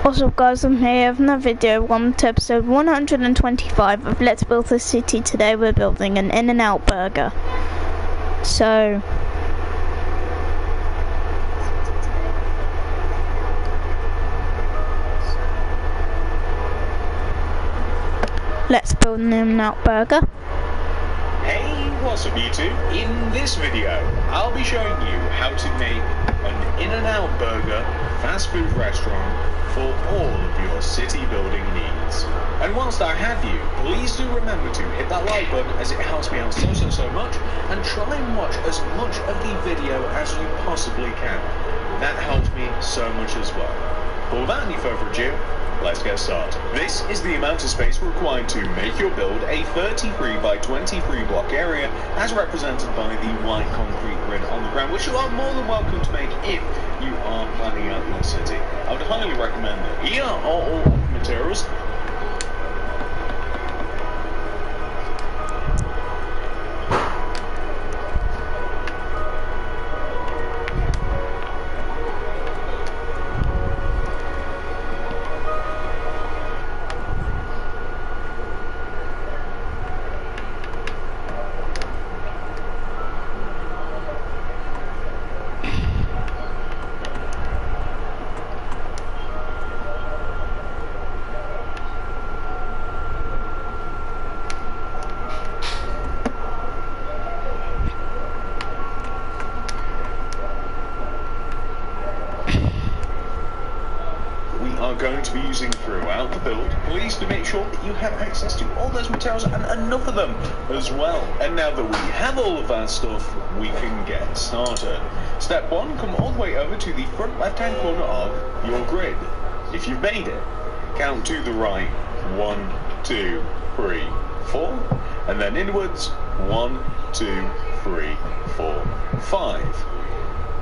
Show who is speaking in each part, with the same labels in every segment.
Speaker 1: What's up guys, I'm here with another video. Welcome to episode 125 of Let's Build a City. Today we're building an In-N-Out burger. So let's build an In-N-Out burger.
Speaker 2: Hey, what's up YouTube? In this video, I'll be showing you how to make an In-N-Out burger fast food restaurant for all of your city building needs. And whilst I have you, please do remember to hit that like button as it helps me out so much, and try and watch as much of the video as you possibly can. That helps me so much as well. But without any further ado, let's get started. This is the amount of space required to make your build a 33 by 23 block area as represented by the white concrete grid on the ground, which you are more than welcome to make if you are planning out your city. I would highly recommend that. Here are all of the materials. Are going to be using throughout the build. Please do make sure that you have access to all those materials and enough of them as well. And now that we have all of that stuff, we can get started. Step 1, come all the way over to the front left hand corner of your grid. If you've made it, count to the right 1, 2, 3, 4, and then inwards 1, 2, 3, 4, 5.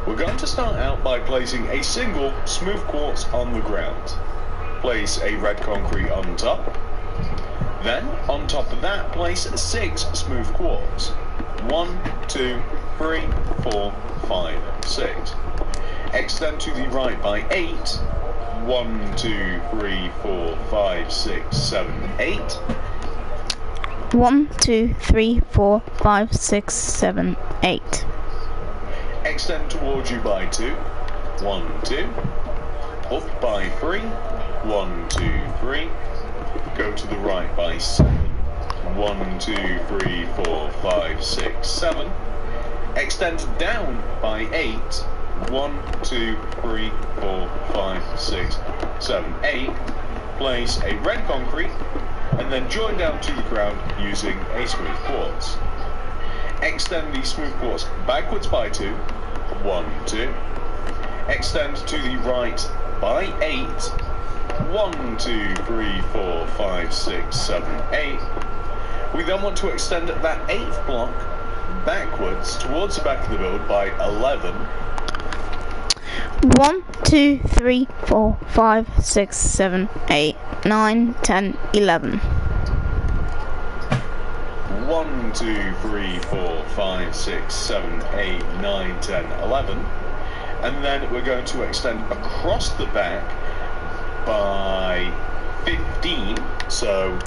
Speaker 2: We're going to start out by placing a single smooth quartz on the ground. Place a red concrete on top. Then, on top of that, place 6 smooth quartz. 1, 2, 3, 4, 5, 6. Extend to the right by 8. 1, 2, 3, 4, 5, 6, 7, 8.
Speaker 1: 1, 2, 3, 4, 5, 6, 7, 8.
Speaker 2: Extend towards you by 2. 1, 2. Up by 3. 1, 2, 3. Go to the right by 7. 1, 2, 3, 4, 5, 6, 7. Extend down by 8. 1, 2, 3, 4, 5, 6, 7, 8. Place a red concrete and then join down to the ground using a smooth quartz. Extend the smooth quartz backwards by 2. 1, 2. Extend to the right by 8. 1, 2, 3, 4, 5, 6, 7, 8. We then want to extend that 8th block backwards towards the back of the build by 11.
Speaker 1: 1, 2, 3, 4, 5, 6, 7, 8, 9, 10, 11.
Speaker 2: 1, 2, 3, 4, 5, 6, 7, 8, 9, 10, 11. And then we're going to extend across the back by 15. So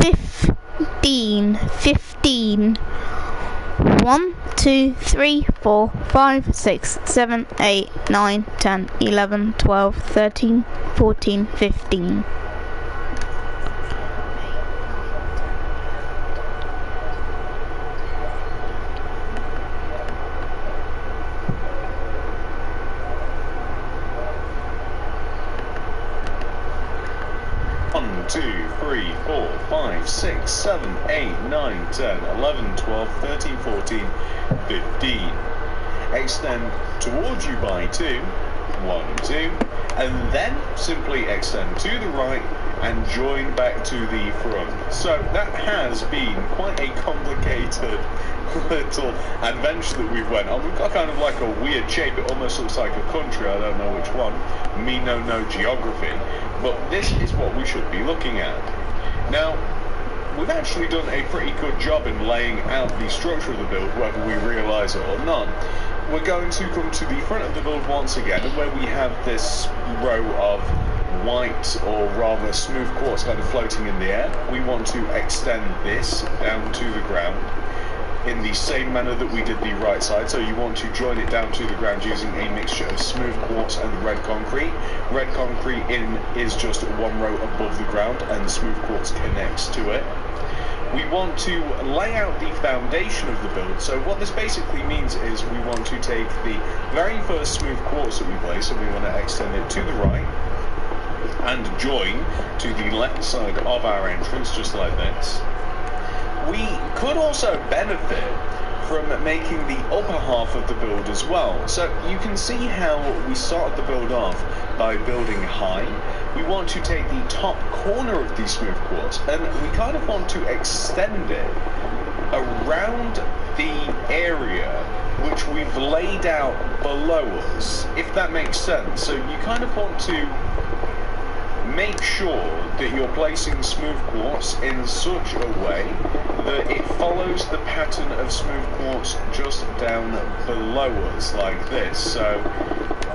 Speaker 1: 15. 1, 2, 3, 4, 5, 6, 7, 8, 9, 10, 11, 12, 13, 14, 15.
Speaker 2: 1, 2, 3, 4, 5, 6, 7, 8, 9, 10, 11, 12, 13, 14, 15. Extend towards you by 2. 1, 2. And then simply extend to the right and join back to the front. So that has been quite a complicated little adventure that we've went on. We've got kind of like a weird shape. It almost looks like a country. I don't know which one. Me no geography. But this is what we should be looking at. Now, we've actually done a pretty good job in laying out the structure of the build, whether we realise it or not. We're going to come to the front of the build once again, and where we have this row of white, or rather smooth quartz kind of floating in the air, we want to extend this down to the ground in the same manner that we did the right side. So you want to join it down to the ground using a mixture of smooth quartz and red concrete. Red concrete is just one row above the ground, and smooth quartz connects to it. We want to lay out the foundation of the build. So what this basically means is we want to take the very first smooth quartz that we place, and we want to extend it to the right and join to the left side of our entrance, just like this. We could also benefit from making the upper half of the build as well. So you can see how we started the build off by building high. We want to take the top corner of the smooth quartz, and we kind of want to extend it around the area which we've laid out below us, if that makes sense. So you kind of want to make sure that you're placing smooth quartz in such a way that it follows the pattern of smooth quartz just down below us, like this. So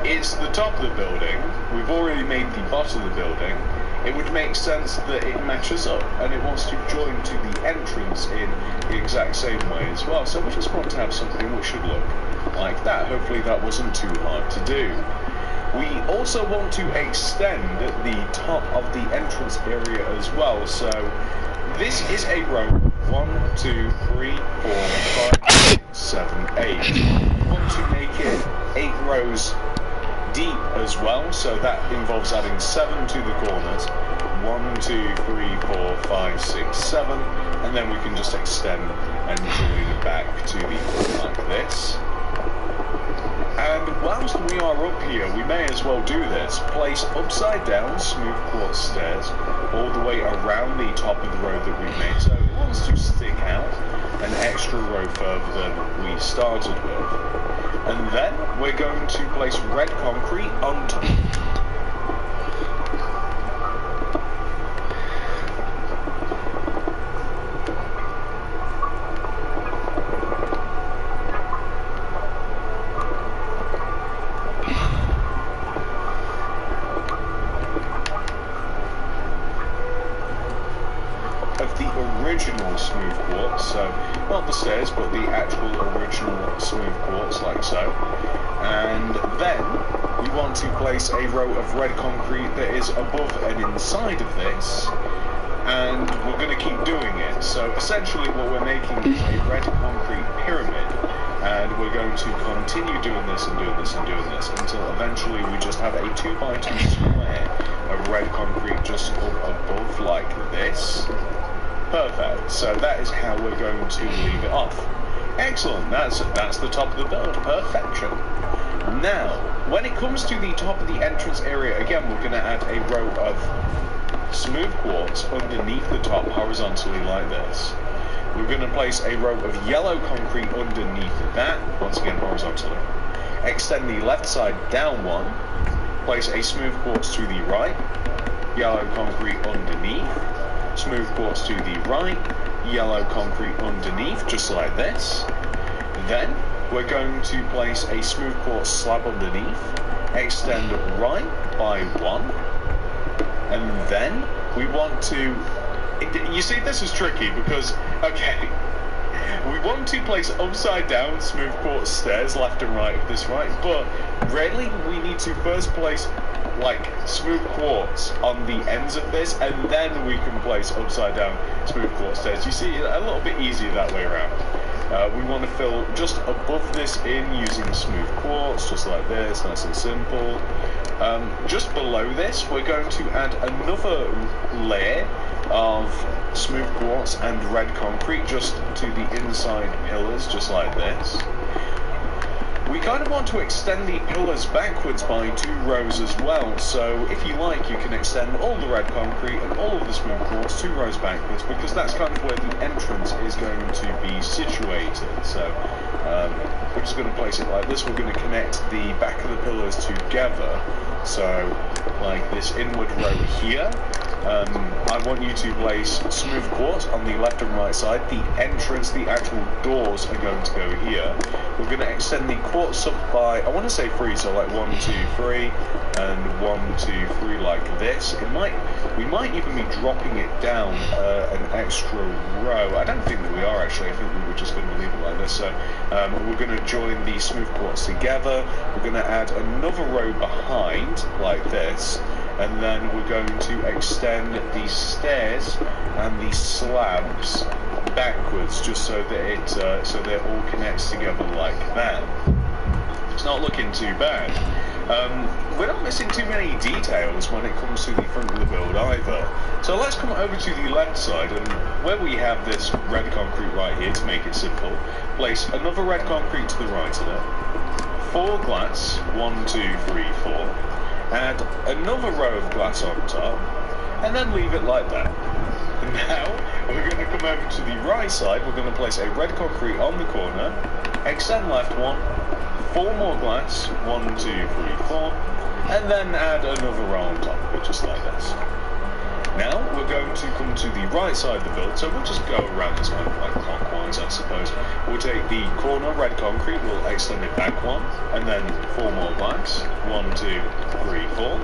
Speaker 2: it's the top of the building, we've already made the bottom of the building, it would make sense that it matches up and it wants to join to the entrance in the exact same way as well. So we just want to have something which should look like that. Hopefully that wasn't too hard to do. We also want to extend the top of the entrance area as well. So this is a row of 1, 2, 3, 4, 5, 6, 7, 8. We want to make it 8 rows deep as well, so that involves adding 7 to the corners. 1, 2, 3, 4, 5, 6, 7, and then we can just extend and join back to the corner like this. And whilst we are up here, we may as well do this. Place upside down smooth quartz stairs all the way around the top of the road that we've made, so it wants to stick out an extra row further than we started with. And then we're going to place red concrete on top. Original smooth quartz, so not the stairs but the actual original smooth quartz, like so. And then we want to place a row of red concrete that is above and inside of this, and we're going to keep doing it. So essentially what we're making is a red concrete pyramid, and we're going to continue doing this and doing this and doing this until eventually we just have a 2x2 square of red concrete just up above like this. Perfect. So that is how we're going to leave it off. Excellent. That's the top of the build. Perfection. Now, when it comes to the top of the entrance area, again, we're going to add a row of smooth quartz underneath the top horizontally like this. We're going to place a row of yellow concrete underneath that, once again horizontally. Extend the left side down one. Place a smooth quartz to the right. Yellow concrete underneath. Smooth quartz to the right, yellow concrete underneath, just like this. Then we're going to place a smooth quartz slab underneath, extend right by 1, and then we want to, you see, this is tricky because, okay, we want to place upside down smooth quartz stairs left and right of this, right, but really we need to first place like smooth quartz on the ends of this, and then we can place upside down smooth quartz stairs. You see, a little bit easier that way around. We want to fill just above this in using smooth quartz, just like this, nice and simple. Just below this, we're going to add another layer of smooth quartz and red concrete just to the inside pillars, just like this. We kind of want to extend the pillars backwards by 2 rows as well, so if you like you can extend all the red concrete and all of the smooth quartz 2 rows backwards, because that's kind of where the entrance is going to be situated. So we're just going to place it like this. We're going to connect the back of the pillars together So, like this inward row here. I want you to place smooth quartz on the left and right side. The entrance, the actual doors are going to go here. We're going to extend the quartz up by, I want to say 3, so like 1, 2, 3, and 1, 2, 3 like this. We might even be dropping it down an extra row. I don't think that we are actually. I think we were just going to leave it like this. So we're going to join the smooth quartz together. We're going to add another row behind like this. And then we're going to extend the stairs and the slabs backwards, just so that so that it all connects together like that. It's not looking too bad. We're not missing too many details when it comes to the front of the build either. So let's come over to the left side, and where we have this red concrete right here to make it simple, place another red concrete to the right of it. 4 glass, 1, 2, 3, 4. Add another row of glass on top, and then leave it like that. Now, we're going to come over to the right side. We're going to place a red concrete on the corner, extend left 1, 4 more glass, 1, 2, 3, 4, and then add another row on top of it, just like this. Now, we're going to come to the right side of the build, so we'll just go around this kind of like clockwise, I suppose. We'll take the corner red concrete, we'll extend it back 1, and then 4 more glass, 1, 2, 3, 4.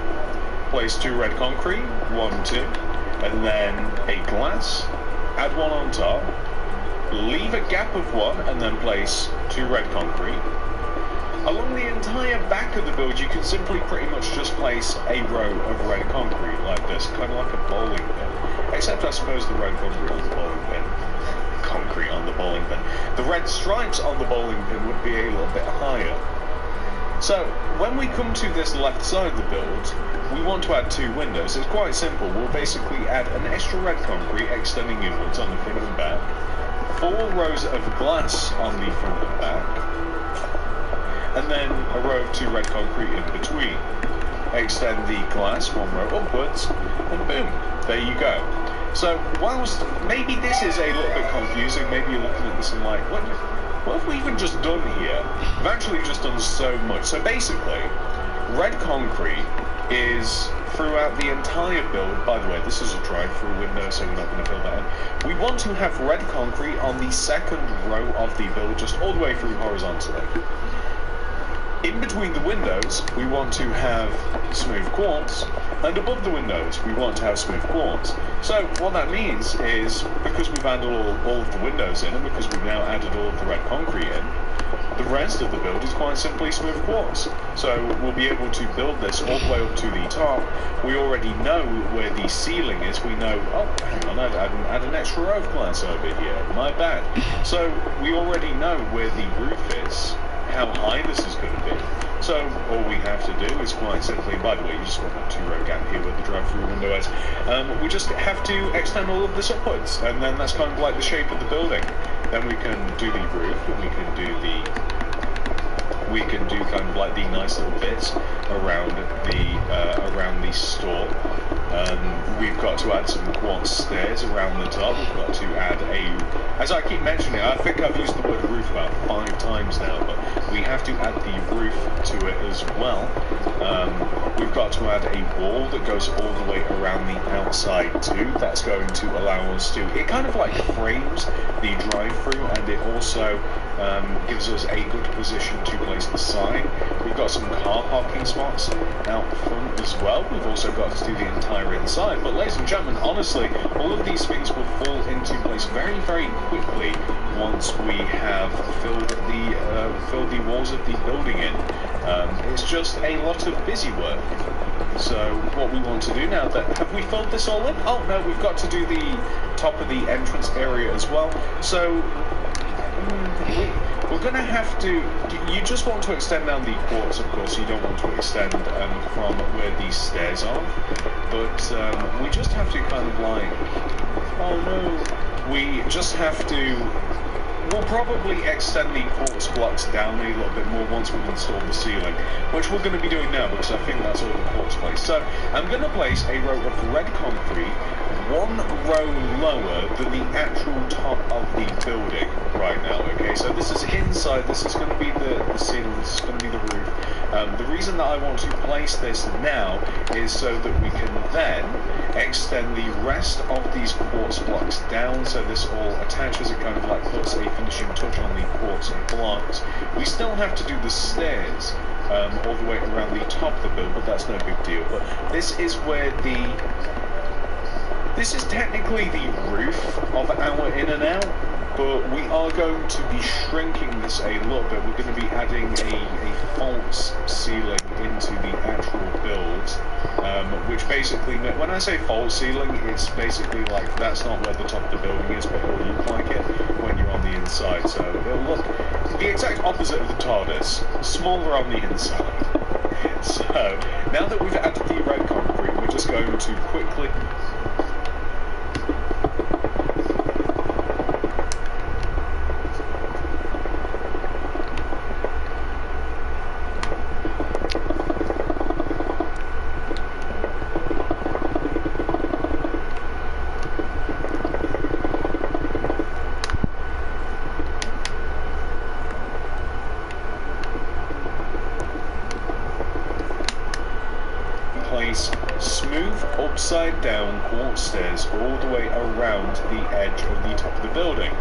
Speaker 2: Place 2 red concrete, 1, 2, and then a glass, add 1 on top, leave a gap of 1, and then place 2 red concrete. Along the entire back of the build, you can simply pretty much just place a row of red concrete like this, kind of like a bowling pin. Except I suppose the red concrete on the bowling pin. Concrete on the bowling pin. The red stripes on the bowling pin would be a little bit higher. So, when we come to this left side of the build, we want to add 2 windows. It's quite simple. We'll basically add an extra red concrete extending inwards on the front and back, 4 rows of glass on the front and back, and then a row of 2 red concrete in between. Extend the glass 1 row upwards, and boom, there you go. So, whilst maybe this is a little bit confusing, maybe you're looking at this and like, what have we even just done here? We've actually just done so much. So basically, red concrete is throughout the entire build. By the way, this is a drive-through window, so we're not going to fill that in. We want to have red concrete on the second row of the build, just all the way through horizontally. In between the windows, we want to have smooth quartz, and above the windows, we want to have smooth quartz. So what that means is, because we've added all of the windows in, and because we've now added all of the red concrete in, the rest of the build is quite simply smooth quartz. So we'll be able to build this all the way up to the top. We already know where the ceiling is. We know, oh, hang on, add an extra row of glass over here. My bad. So we already know where the roof is, how high this is going to be. So all we have to do is quite simply, by the way, you just want that 2-row gap here where the drive-through window is. We just have to extend all of this upwards, and then that's kind of like the shape of the building. Then we can do the roof, and we can do kind of like the nice little bits around the store. We've got to add some quartz stairs around the top. We've got to add as I keep mentioning, I think I've used the word roof about 5 times now, but we have to add the roof to it as well. We've got to add a wall that goes all the way around the outside too. That's going to allow us to, it kind of like frames the drive-through, and it also gives us a good position to place the sign. We've got some car parking spots out front as well. We've also got to do the entire inside. But ladies and gentlemen, honestly, all of these things will fall into place very, very quickly once we have filled the walls of the building in. It's just a lot of busy work. So what we want to do now, have we filled this all in? Oh no, we've got to do the top of the entrance area as well. So we're going to have to, you just want to extend down the quartz, of course. You don't want to extend from where these stairs are, but we just have to kind of like, oh no, we just have to we'll probably extend the quartz blocks down a little bit more once we've installed the ceiling, which we're going to be doing now because I think that's all the quartz place. So I'm going to place a row of red concrete, one row lower than the actual top of the building right now. Okay, so this is inside. This is going to be the ceiling. This is going to be the roof. The reason that I want to place this now is so that we can then extend the rest of these quartz blocks down, so this all attaches. It kind of like puts a finishing touch on the quartz blocks. We still have to do the stairs all the way around the top of the build, but that's no big deal. But this is where this is technically the roof of our in and out, but we are going to be shrinking this a little bit. We're going to be adding a false ceiling into the actual build, which basically, when I say false ceiling, it's basically like that's not where the top of the building is, but it'll look like it when you're on the inside. So it'll look the exact opposite of the TARDIS, smaller on the inside. So now that we've added the red concrete, we're just going to quickly smooth upside down quartz stairs all the way around the edge of the top of the building.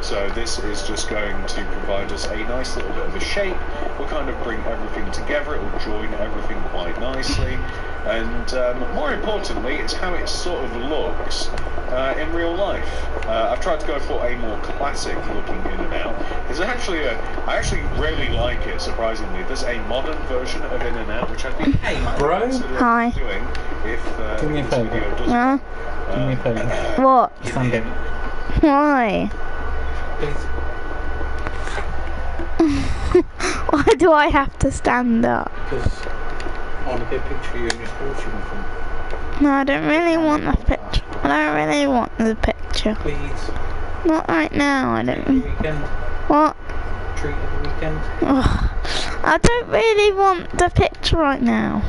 Speaker 2: So this is just going to provide us a nice little bit of a shape. We'll kind of bring everything together. It will join everything quite nicely, and more importantly, it's how it sort of looks in real life. I've tried to go for a more classic looking in and out. There's actually I actually really like it, surprisingly. There's a modern version of in and out, which I think
Speaker 3: hey bro,
Speaker 1: hi.
Speaker 2: Doing if
Speaker 3: do me a favour.
Speaker 1: Huh?
Speaker 3: Do me a favour.
Speaker 1: What?
Speaker 3: Stand up.
Speaker 1: Why?
Speaker 3: Please.
Speaker 1: Why do I have to stand up?
Speaker 3: Because I want to get a picture of you and your fortune from.
Speaker 1: No, I don't really want the picture. I don't really want the picture.
Speaker 3: Please.
Speaker 1: Not right now, I
Speaker 3: Treat
Speaker 1: don't.
Speaker 3: of the weekend.
Speaker 1: What?
Speaker 3: Treat of the weekend.
Speaker 1: Ugh. I don't really want the picture right now.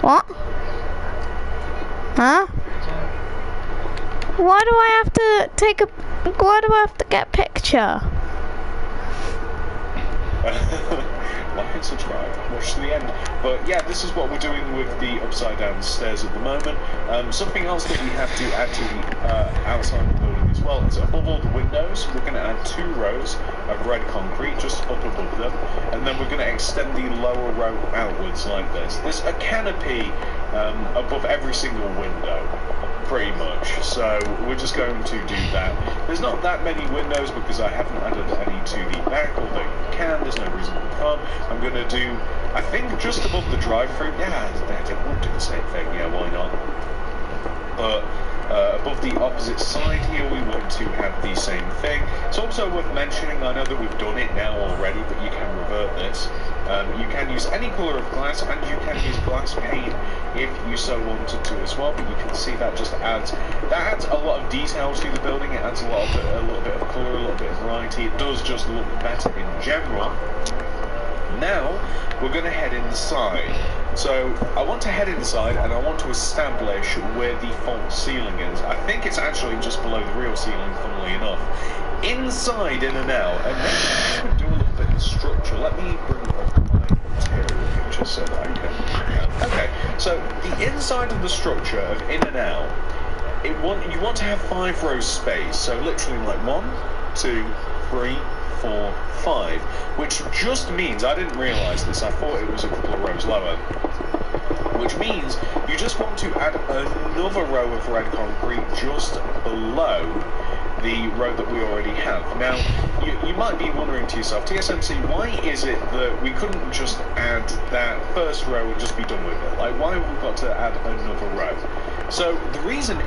Speaker 1: What? Huh? Why do I have to take a... Why do I have to get a picture?
Speaker 2: Like and subscribe, watch to the end. But yeah, this is what we're doing with the upside down stairs at the moment. Something else that we have to add to the outside of the building as well is above all the windows, we're going to add 2 rows of red concrete just up above them, and then we're going to extend the lower row outwards like this. There's a canopy above every single window, pretty much, so we're just going to do that. There's not that many windows because I haven't added any to the back, although you can, there's no reason you can't. I'm going to do, I think, just above the drive-through. Yeah, they won't do the same thing, yeah, why not? But above the opposite side here, we want to have the same thing. It's also worth mentioning, I know that we've done it now already, but you can revert this. You can use any colour of glass, and you can use glass pane if you so wanted to as well, but you can see that just adds a lot of detail to the building. It adds a little bit of colour, a little bit of variety. It does just look better in general. Now we're going to head inside. So I want to head inside and I want to establish where the false ceiling is. I think it's actually just below the real ceiling, funnily enough. Inside, in and out, and then do a little bit of structure. Let me bring up my interior picture so that I can... Okay, so the inside of the structure of in and out, you want to have 5 rows space. So literally like 1, 2, 3, 4, 5, which just means, I didn't realise this, I thought it was a couple of rows lower, which means you just want to add another row of red concrete just below the row that we already have. Now, you might be wondering to yourself, TSMC, why is it that we couldn't just add that first row and just be done with it? Like, why have we got to add another row? So, the reason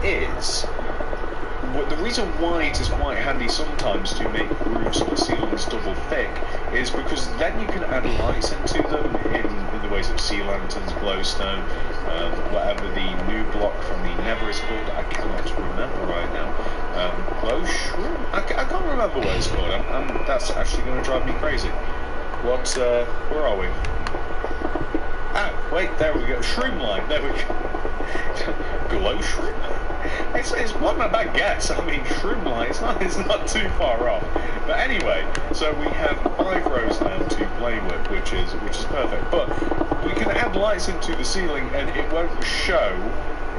Speaker 2: why it is quite handy sometimes to make roofs or ceilings double thick is because then you can add lights into them in in the ways of sea lanterns, glowstone, whatever the new block from the Nether is called. I cannot remember right now. Glow shroom? I can't remember what it's called. That's actually going to drive me crazy. What? Where are we? Ah, wait, there we go. Shroom line. There we go. Glow shroom? It's not a bad guess. I mean, shroom line, it's not too far off. But anyway, so we have 5 rows now to play with, which is perfect. But we can add lights into the ceiling, and it won't show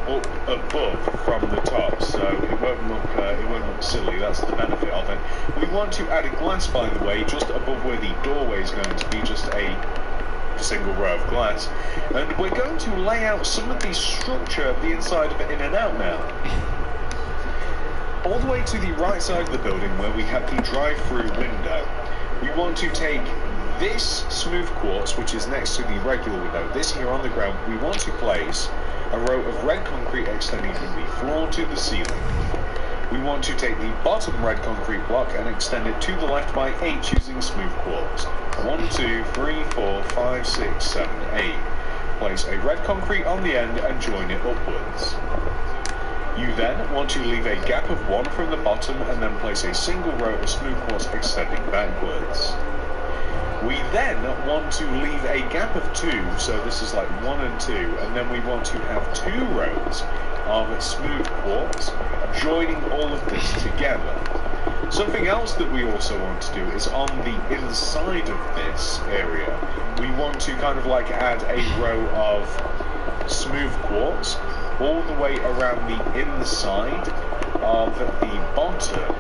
Speaker 2: up above from the top, so it won't look silly. That's the benefit of it. We want to add a glass, by the way, just above where the doorway is going to be, just a single row of glass, and we're going to lay out some of the structure of the inside of it in and out now. All the way to the right side of the building where we have the drive-through window, we want to take this smooth quartz, which is next to the regular window, this here on the ground, we want to place a row of red concrete extending from the floor to the ceiling. We want to take the bottom red concrete block and extend it to the left by 8 using smooth quartz. 1, 2, 3, 4, 5, 6, 7, 8. Place a red concrete on the end and join it upwards. You then want to leave a gap of 1 from the bottom and then place a single row of smooth quartz extending backwards. We then want to leave a gap of 2, so this is like 1 and 2, and then we want to have 2 rows of smooth quartz joining all of this together. Something else that we also want to do is on the inside of this area, we want to kind of like add a row of smooth quartz all the way around the inside of the bottom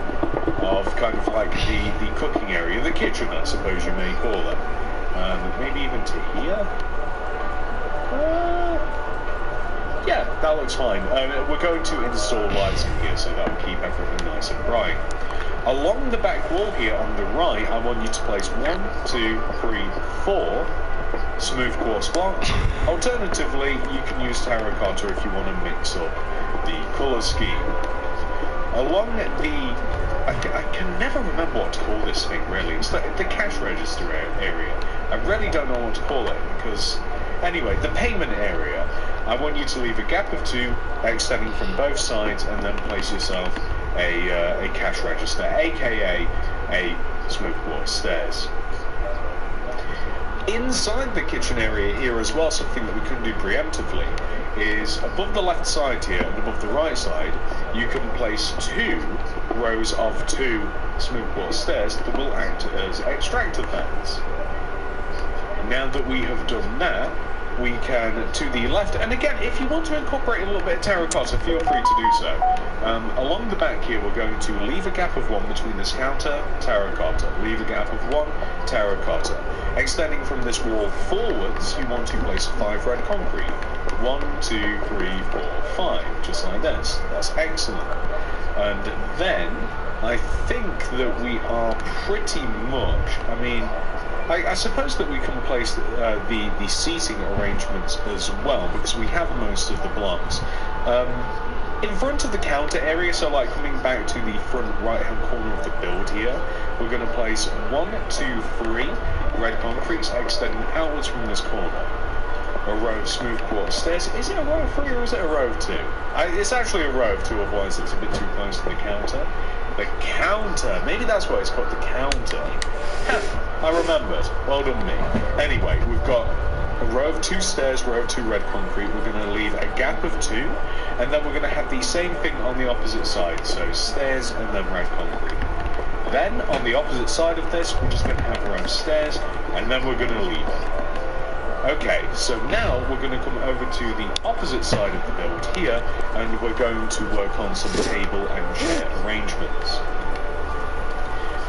Speaker 2: of kind of like the cooking area, the kitchen I suppose you may call it. Maybe even to here? Yeah, that looks fine. We're going to install lights in here so that will keep everything nice and bright. Along the back wall here on the right, I want you to place 1, 2, 3, 4 smooth quartz blocks. Alternatively, you can use terracotta if you want to mix up the colour scheme. Along the... I can never remember what to call this thing, really. It's the cash register area. I really don't know what to call it, because... Anyway, the payment area, I want you to leave a gap of 2 extending from both sides and then place yourself a cash register, aka a smooth quartz stairs. Inside the kitchen area here as well, something that we can do preemptively is above the left side here and above the right side, you can place 2 rows of 2 smooth quartz stairs that will act as extractor fans. Now that we have done that, we can, to the left, and again, if you want to incorporate a little bit of terracotta, feel free to do so. Along the back here, we're going to leave a gap of 1 between this counter, terracotta. Leave a gap of 1, terracotta. Extending from this wall forwards, you want to place 5 red concrete. 1, 2, 3, 4, 5, just like this. That's excellent. And then, I think that we are pretty much, I mean, I suppose that we can place the seating arrangements as well, because we have most of the blocks. In front of the counter area, so like coming back to the front right-hand corner of the build here, we're going to place 1, 2, 3 red concretes extending outwards from this corner. A row of smooth quartz stairs. Is it a row of 3 or is it a row of 2? It's actually a row of 2, otherwise it's a bit too close to the counter. The counter! Maybe that's why it's called the counter. I remembered. Well done me. Anyway, we've got a row of 2 stairs, row of 2 red concrete. We're going to leave a gap of 2, and then we're going to have the same thing on the opposite side. So stairs and then red concrete. Then, on the opposite side of this, we're just going to have a row of stairs, and then we're going to leave it. Okay, so now we're going to come over to the opposite side of the build here, and we're going to work on some table and chair arrangements.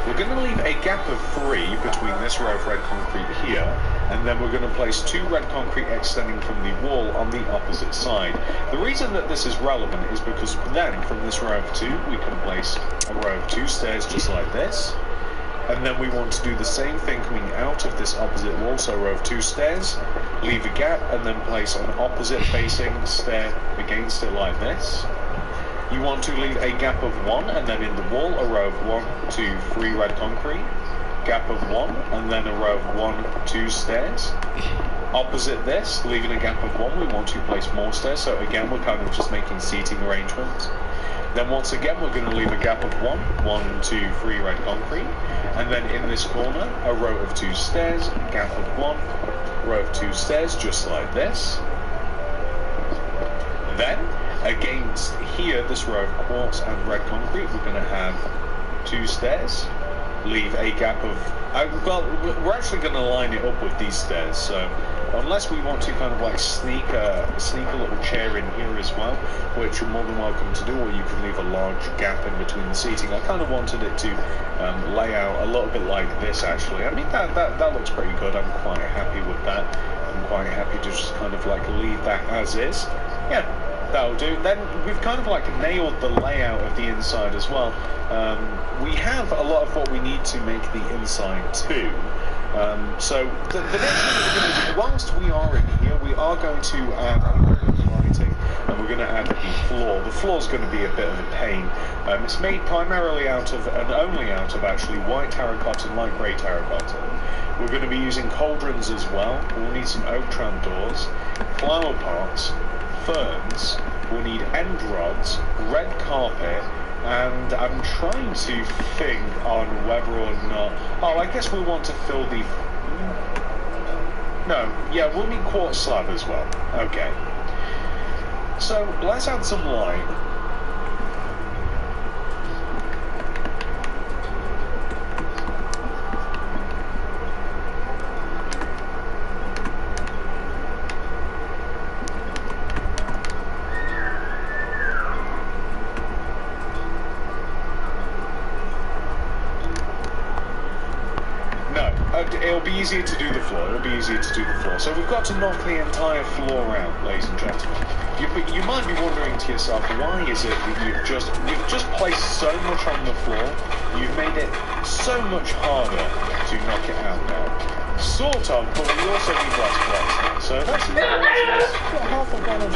Speaker 2: We're going to leave a gap of 3 between this row of red concrete here, and then we're going to place 2 red concrete extending from the wall on the opposite side. The reason that this is relevant is because then from this row of 2 we can place a row of 2 stairs just like this, and then we want to do the same thing coming out of this opposite wall, so a row of 2 stairs, leave a gap, and then place an opposite facing stair against it like this. You want to leave a gap of 1, and then in the wall a row of 1, 2, 3 red concrete, gap of 1, and then a row of 1, 2 stairs. Opposite this, leaving a gap of 1, we want to place more stairs. So again, we're kind of just making seating arrangements. Then once again, we're going to leave a gap of 1, 2, 3 red concrete. And then in this corner, a row of 2 stairs, gap of 1, row of 2 stairs, just like this. Then, against here, this row of quartz and red concrete, we're going to have 2 stairs. Leave a gap of... well, we're actually going to line it up with these stairs, so unless we want to kind of like sneak a little chair in here as well, which you're more than welcome to do, or you can leave a large gap in between the seating. I kind of wanted it to lay out a little bit like this, actually. I mean, that looks pretty good. I'm quite happy with that. I'm quite happy to just kind of like leave that as is. Yeah, that'll do. Then we've kind of like nailed the layout of the inside as well. We have a lot of what we need to make the inside too. So the next thing that we're going to do, whilst we are in here, we are going to add a little bit of lighting, and we're going to add the floor. The floor is going to be a bit of a pain. It's made primarily out of, and only out of actually, white terracotta and light grey terracotta. We're going to be using cauldrons as well. We'll need some oak trapdoors, flower pots, ferns. We'll need end rods, red carpet, and I'm trying to think on whether or not... Oh, I guess we want to fill the... No, yeah, we'll need quartz slab as well. Okay. So, let's add some light. It'll be easier to do the floor. So we've got to knock the entire floor out, ladies and gentlemen. You might be wondering to yourself, why is it that you've just placed so much on the floor? You've made it so much harder to knock it out now. Sort of, but we also need less blocks. So that's half a dozen.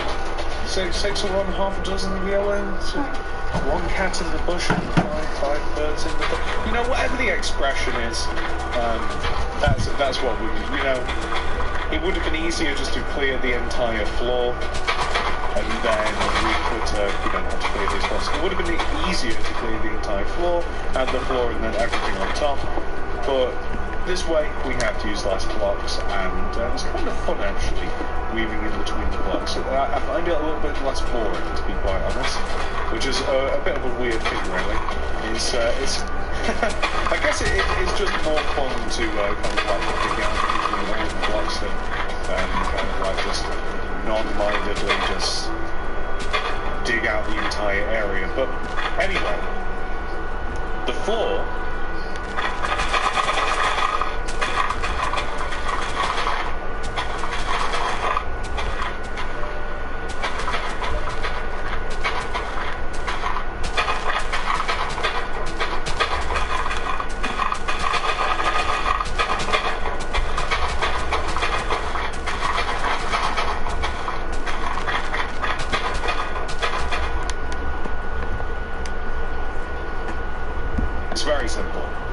Speaker 2: Six or half a dozen of yellow. So 1 cat in the bush and 5 birds in the bush. You know, whatever the expression is, that's what we, you know, it would have been easier just to clear the entire floor, and then we could, you don't have to clear these blocks. It would have been easier to clear the entire floor, add the floor, and then everything on top, but this way we have to use less blocks, and it's kind of fun actually, weaving in between the blocks. I find it a little bit less boring, to be quite honest, which is a bit of a weird thing really. It's I guess it's just more fun to kind of like dig out between all the blocks than kind of like just non-mindedly just dig out the entire area. But anyway, the floor.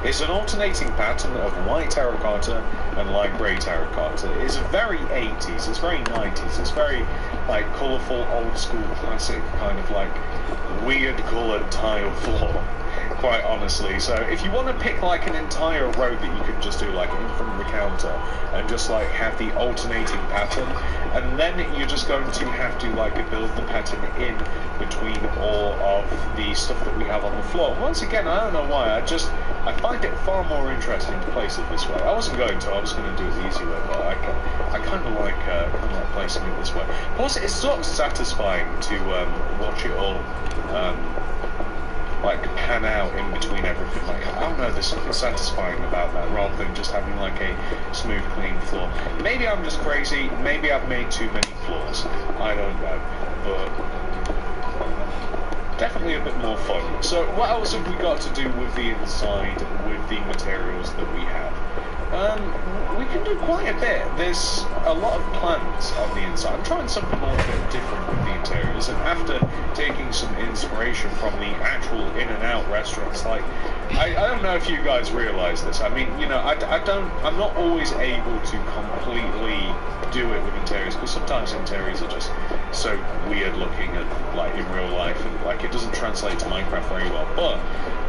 Speaker 2: It's an alternating pattern of white terracotta and light grey terracotta. It's very 80s, it's very 90s, it's very like colourful, old school, classic kind of like weird coloured tile floor, quite honestly. So if you want to pick like an entire row that you could just do like in front of the counter and just like have the alternating pattern, and then you're just going to have to like build the pattern in between all of the stuff that we have on the floor. Once again, I don't know why, I find it far more interesting to place it this way. I wasn't going to, I was going to do it the easy way, but I kind of like placing it this way. Plus, it's sort of satisfying to watch it all like pan out in between everything. Like, I don't know, there's something satisfying about that rather than just having like a smooth, clean floor. Maybe I'm just crazy, maybe I've made too many floors, I don't know, but definitely a bit more fun. So what else have we got to do with the inside, with the materials that we have? We can do quite a bit. There's a lot of plants on the inside. I'm trying something a little bit different with the interiors, and after taking some inspiration from the actual In-N-Out restaurants like I don't know if you guys realise this. I mean, you know, I'm not always able to completely do it with interiors, because sometimes interiors are just so weird looking and like in real life, and like it doesn't translate to Minecraft very well. But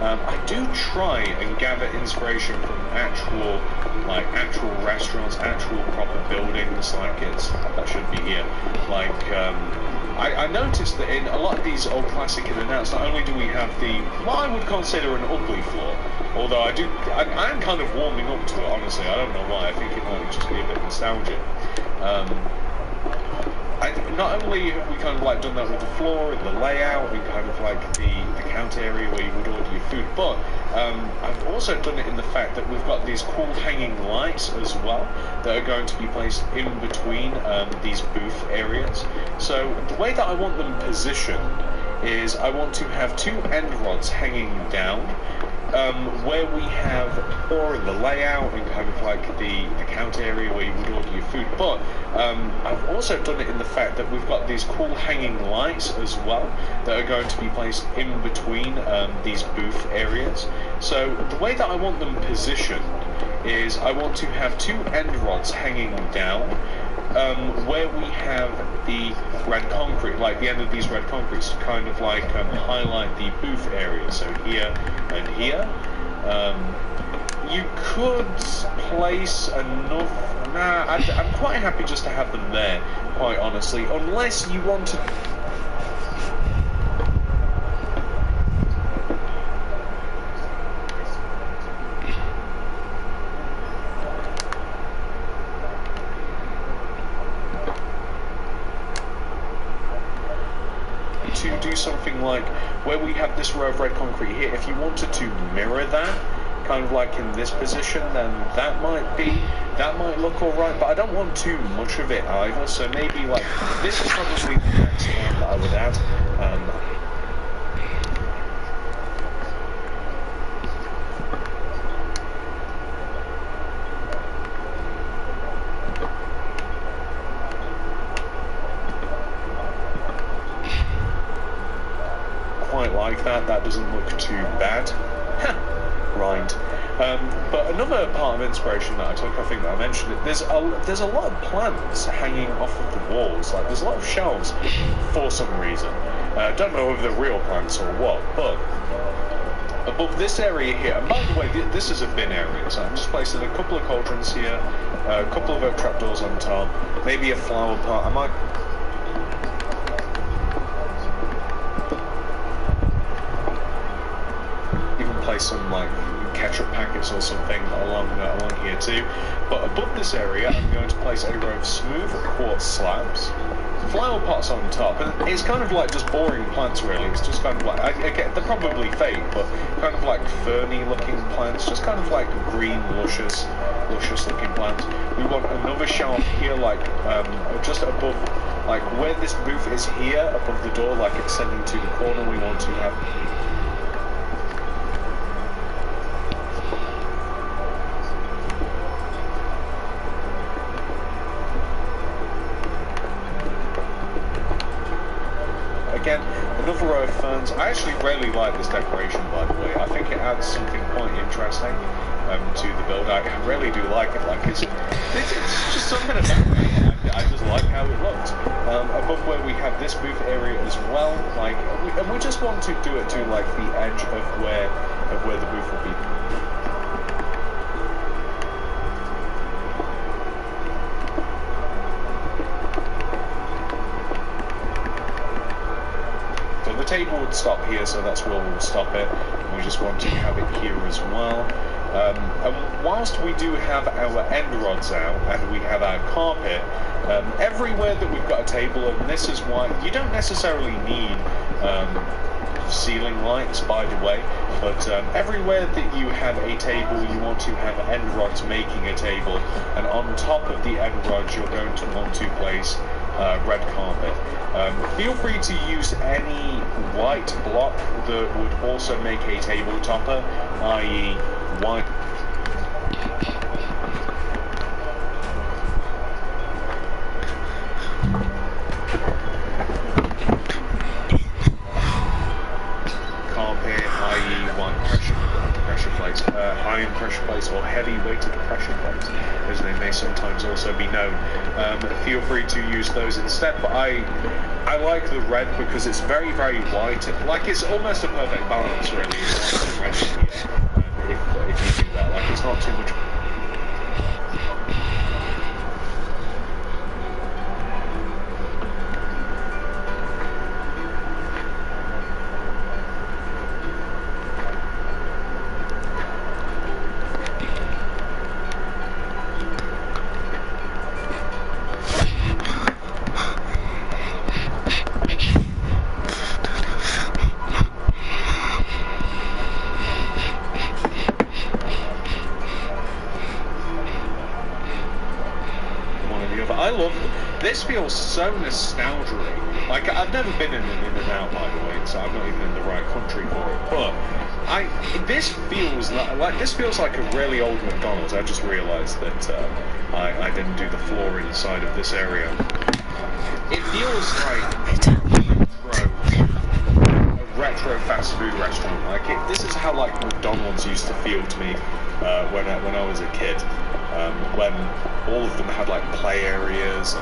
Speaker 2: I do try and gather inspiration from actual restaurants, actual proper buildings. Like that should be here. Like I noticed that in a lot of these old classic in and outs, not only do we have what I would consider an ugly floor, although I am kind of warming up to it, honestly. I don't know why. I think it might just be a bit nostalgic. Not only have we kind of like done that with the floor and the layout and kind of like the counter area where you would order your food, but I've also done it in the fact that we've got these cool hanging lights as well that are going to be placed in between these booth areas. So the way that I want them positioned is I want to have two end rods hanging down where we have more in the layout and kind of like the counter area where you would order your food, but I've also done it in the fact that we've got these cool hanging lights as well that are going to be placed in between these booth areas. So the way that I want them positioned is I want to have two end rods hanging down where we have the red concrete, like the end of these red concretes, to kind of like highlight the booth area. So here and here. You could place enough. Nah, I'm quite happy just to have them there, quite honestly, unless you want to. To do something like where we have this row of red concrete here, if you wanted to mirror that kind of like in this position, then that might look alright, but I don't want too much of it either, so maybe like this is probably the maximum that I would add. Like that doesn't look too bad. Right. But another part of inspiration that I took, I think that I mentioned it, there's a lot of plants hanging off of the walls. Like there's a lot of shelves for some reason. I don't know if they're real plants or what, but above this area here, and by the way, this is a bin area, so I'm just placing a couple of cauldrons here, a couple of oak trapdoors on top, maybe a flower pot. I might place some like ketchup packets or something along here too. But above this area, I'm going to place a row of smooth quartz slabs, flower pots on top, and it's kind of like just boring plants really. It's just kind of like they're probably fake, but kind of like ferny looking plants, just kind of like green, luscious looking plants. We want another shelf here, like just above, like where this booth is here, above the door, like extending to the corner. We want to have. Again, another row of ferns. I actually really like this decoration, by the way. I think it adds something quite interesting to the build. I really do like it. Like it's just something about it. I just like how it looks. Above where we have this booth area as well. Like, we just want to do it to like the edge of where the booth will be. The table would stop here, so that's where we'll stop it. And we just want to have it here as well. And whilst we do have our end rods out and we have our carpet, everywhere that we've got a table, and this is why you don't necessarily need ceiling lights, by the way, but everywhere that you have a table, you want to have end rods making a table, and on top of the end rods, you're going to want to place red carpet. Feel free to use any white block that would also make a table topper, i.e. white. Carpet, i.e. white pressure to use those instead, but I like the red because it's very, very white. Like, it's almost a perfect balance, really. It's red here, if you do that. Like, it's not too much. This feels so nostalgic. Like, I've never been in an In-N-Out, by the way, so I'm not even in the right country for it. But this feels like a really old McDonald's. I just realised that I didn't do the floor inside of this area. It feels like a retro fast food restaurant. Like, this is how like McDonald's used to feel to me when I was a kid. When all of them had like play areas,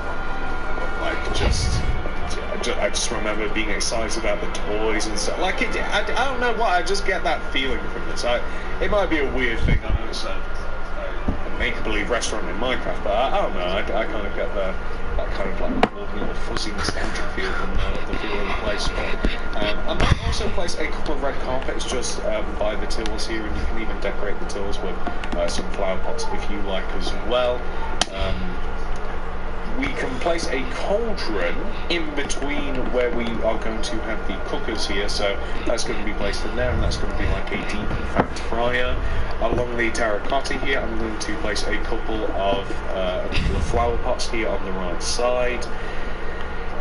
Speaker 2: like I just remember being excited about the toys and stuff. Like I don't know why, I just get that feeling from this. It might be a weird thing. I know it's a make-believe restaurant in Minecraft, but I don't know. I kind of get that kind of like little fuzzy nostalgic feel from the feel of the place. But I might also place a couple of red carpets just by the tills here, and you can even decorate the tills with some flower pots if you like as well. We can place a cauldron in between where we are going to have the cookers here, so that's going to be placed in there, and that's going to be like a deep fat fryer. Along the terracotta here, I'm going to place a couple of flower pots here on the right side.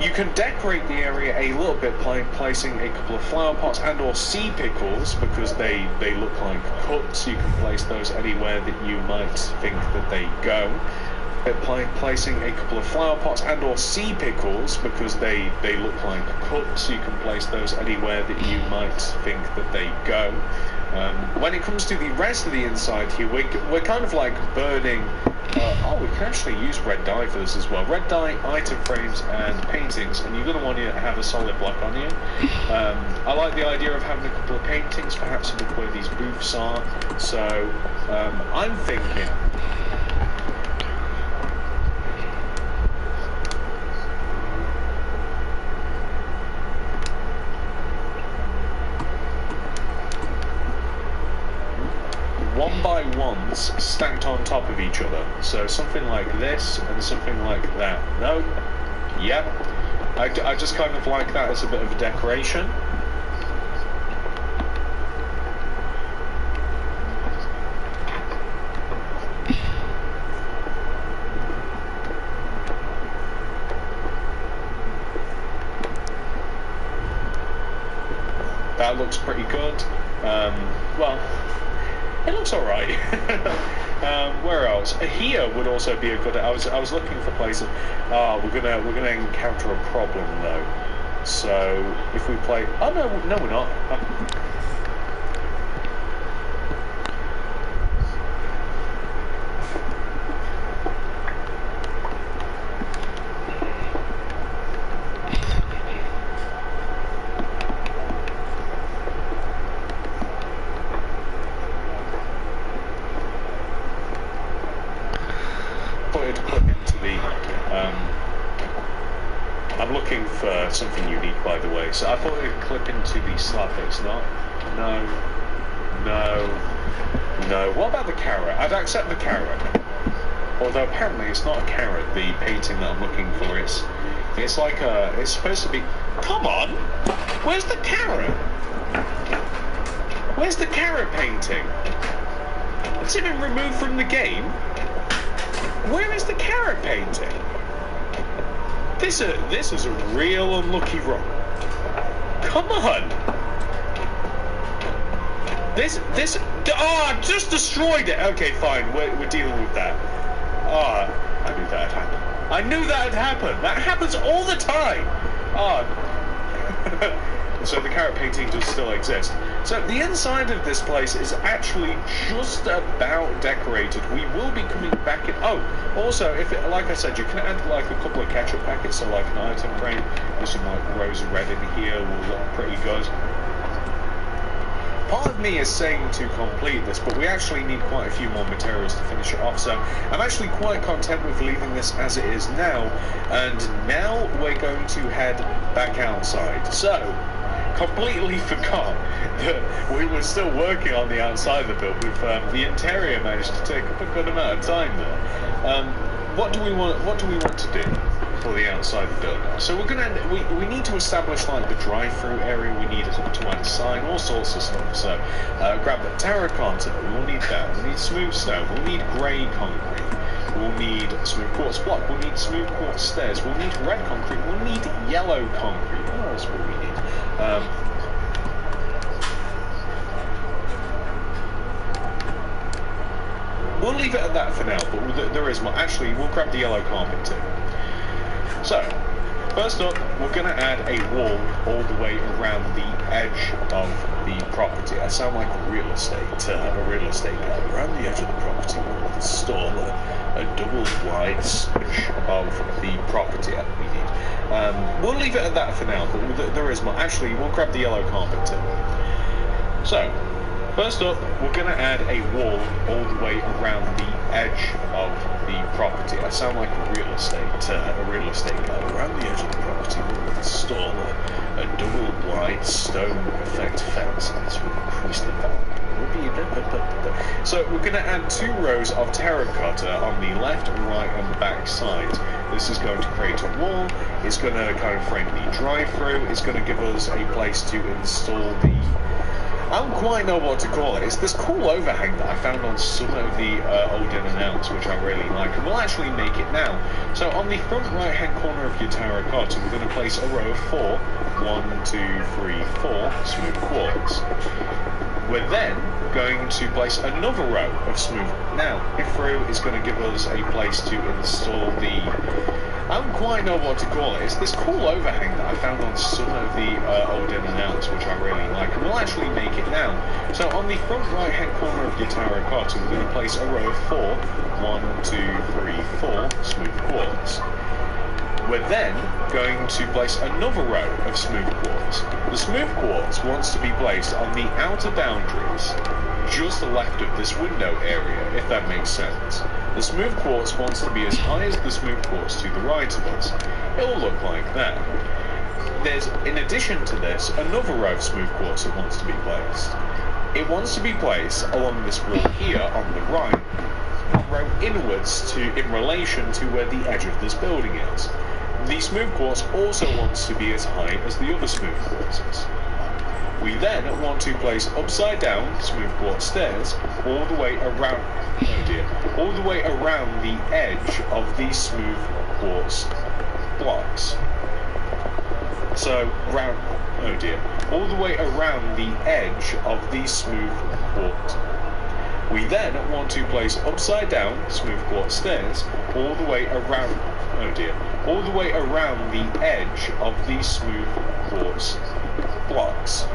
Speaker 2: You can decorate the area a little bit by placing a couple of flower pots and or sea pickles, because they look like cups. You can place those anywhere that you might think that they go. Placing a couple of flower pots and or sea pickles, because they look like cups. You can place those anywhere that you might think that they go. When it comes to the rest of the inside here, we're kind of like burning. We can actually use red dye for this as well. Red dye, item frames, and paintings, and you're going to want to have a solid block on you. I like the idea of having a couple of paintings, perhaps above where these booths are. So I'm thinking. One by ones stacked on top of each other, so something like this and something like that. No, yep. I just kind of like that as a bit of a decoration. That looks pretty good. Well. It looks alright. Where else? Here would also be a good. I was looking for places. We're gonna encounter a problem though. So if we play. Oh no, we're not. I'm looking for something unique, by the way. So I thought it would clip into the slab, but it's not. No. What about the carrot? I'd accept the carrot. Although apparently it's not a carrot, the painting that I'm looking for. It's like it's supposed to be. Come on! Where's the carrot? Where's the carrot painting? It's been removed from the game. Where is the carrot painting? This is a real unlucky roll. Come on! I just destroyed it! Okay, fine, we're dealing with that. I knew that had happened. I knew that had happened! That happens all the time! So the carrot painting does still exist. So the inside of this place is actually just about decorated. We will be coming back in. Oh, also, if it, like I said, you can add like a couple of ketchup packets, so like an item frame with some like rose red in here will look pretty good. Part of me is saying to complete this, but we actually need quite a few more materials to finish it off, so I'm actually quite content with leaving this as it is now, and now we're going to head back outside. So, completely forgot that we were still working on the outside of the build, with the interior managed to take up a good amount of time there. What do we want to do for the outside of the build now? So we need to establish like the drive-through area. We need to add a sign, all sorts of stuff. So grab the terracotta. We'll need that. We'll need smooth stone. We'll need grey concrete. We'll need smooth quartz block. We'll need smooth quartz stairs. We'll need red concrete. We'll need yellow concrete. What else will we need? We'll leave it at that for now, but there is more. Actually, we'll grab the yellow carpet too. So, first up, we're going to add a wall all the way around the edge of the property. I sound like a real estate guy. Around the edge of the property, we'll install a double wide switch of the property that we need. We'll leave it at that for now, but there is more. Actually, we'll grab the yellow carpet too. So, first up, we're going to add a wall all the way around the edge of the property. I sound like a real estate guy. Around the edge of the property, we'll install a double wide stone effect fence. This will increase the value. So we're going to add 2 rows of terracotta on the left, right and back sides. This is going to create a wall. It's going to kind of frame the drive-through. It's going to give us a place to install the... I don't quite know what to call it. It's this cool overhang that I found on some of the old in-and-outs, which I really like, and we'll actually make it now. So on the front right-hand corner of your terracotta, we're going to place a row of 4, 1, 2, 3, 4 smooth quartz. We're then going to place another row of smooth. Now, through is going to give us a place to install the... I don't quite know what to call it. It's this cool overhang that I found on some of the old in-and-outs, which I really like, and we'll actually make it now. So on the front right-hand corner of your terracotta, we're going to place a row of 4, 1, 2, 3, 4 smooth quartz. We're then going to place another row of smooth quartz. The smooth quartz wants to be placed on the outer boundaries, just left of this window area, if that makes sense. The smooth quartz wants to be as high as the smooth quartz to the right of us. It'll look like that. There's, in addition to this, another row of smooth quartz that wants to be placed. It wants to be placed along this wall here on the right, row inwards in relation to where the edge of this building is. The smooth quartz also wants to be as high as the other smooth quartzes. We then want to place upside down smooth quartz stairs all the way around, all the way around the edge of these smooth quartz blocks. So, all the way around the edge of these smooth quartz. We then want to place upside down smooth quartz stairs all the way around, all the way around the edge of these smooth quartz blocks.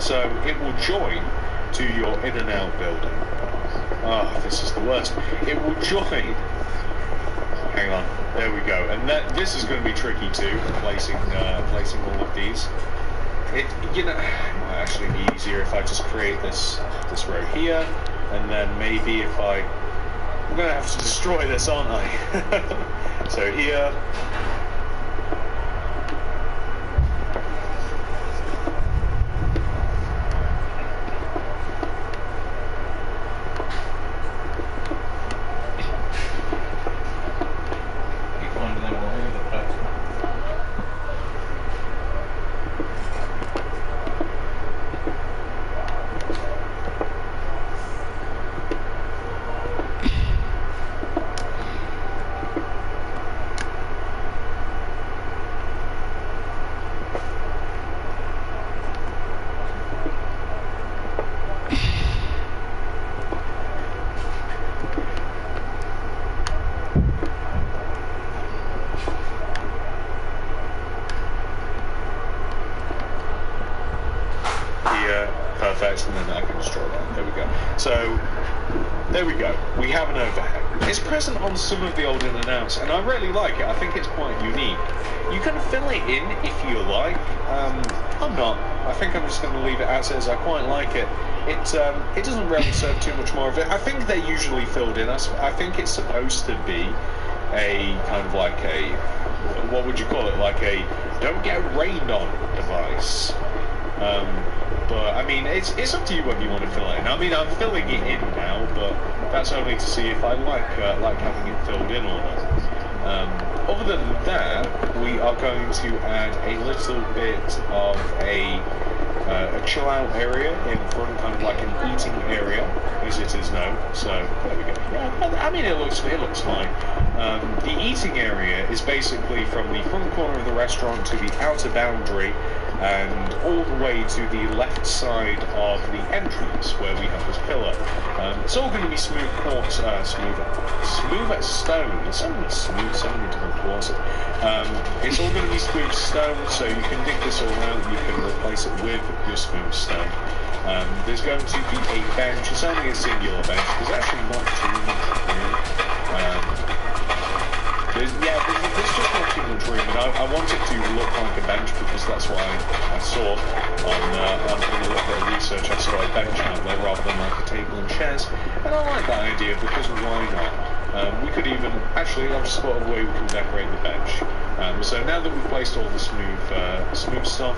Speaker 2: So it will join to your in-and-out building. Oh, this is the worst. It will join. Hang on, there we go. And this is going to be tricky too, placing all of these. It might actually be easier if I just create this row here, and then maybe if I'm going to have to destroy this, aren't I? So here. effect, and then I can destroy that. There we go. So, there we go. We have an overhang. It's present on some of the old in and outs, and I really like it. I think it's quite unique. You can fill it in if you like. I'm not. I think I'm just going to leave it as is. I quite like it. It doesn't really serve too much more of it. I think they're usually filled in. I think it's supposed to be a kind of like a, what would you call it? Like a don't get rained on device. But I mean, it's up to you whether you want to fill it in. I mean, I'm filling it in now, but that's only to see if I like having it filled in or not. Other than that, we are going to add a little bit of a chill out area in front, kind of like an eating area, as it is known. So there we go. Yeah, I mean, it looks fine. The eating area is basically from the front corner of the restaurant to the outer boundary, and all the way to the left side of the entrance where we have this pillar. It's all going to be smooth quartz, smooth as stone. It's so many smooth, so many different quartz. It's all going to be smooth stone, so you can dig this all out. You can replace it with your smooth stone. There's going to be a bench. It's only a singular bench. There's actually not too much room. There's just not too much room, and I want it to look like a bench because that's what I saw on a little bit of research. I saw a bench out there rather than like a table and chairs, and I like that idea because why not? We could even, actually, I've just thought of a way we can decorate the bench. So now that we've placed all the smooth stuff,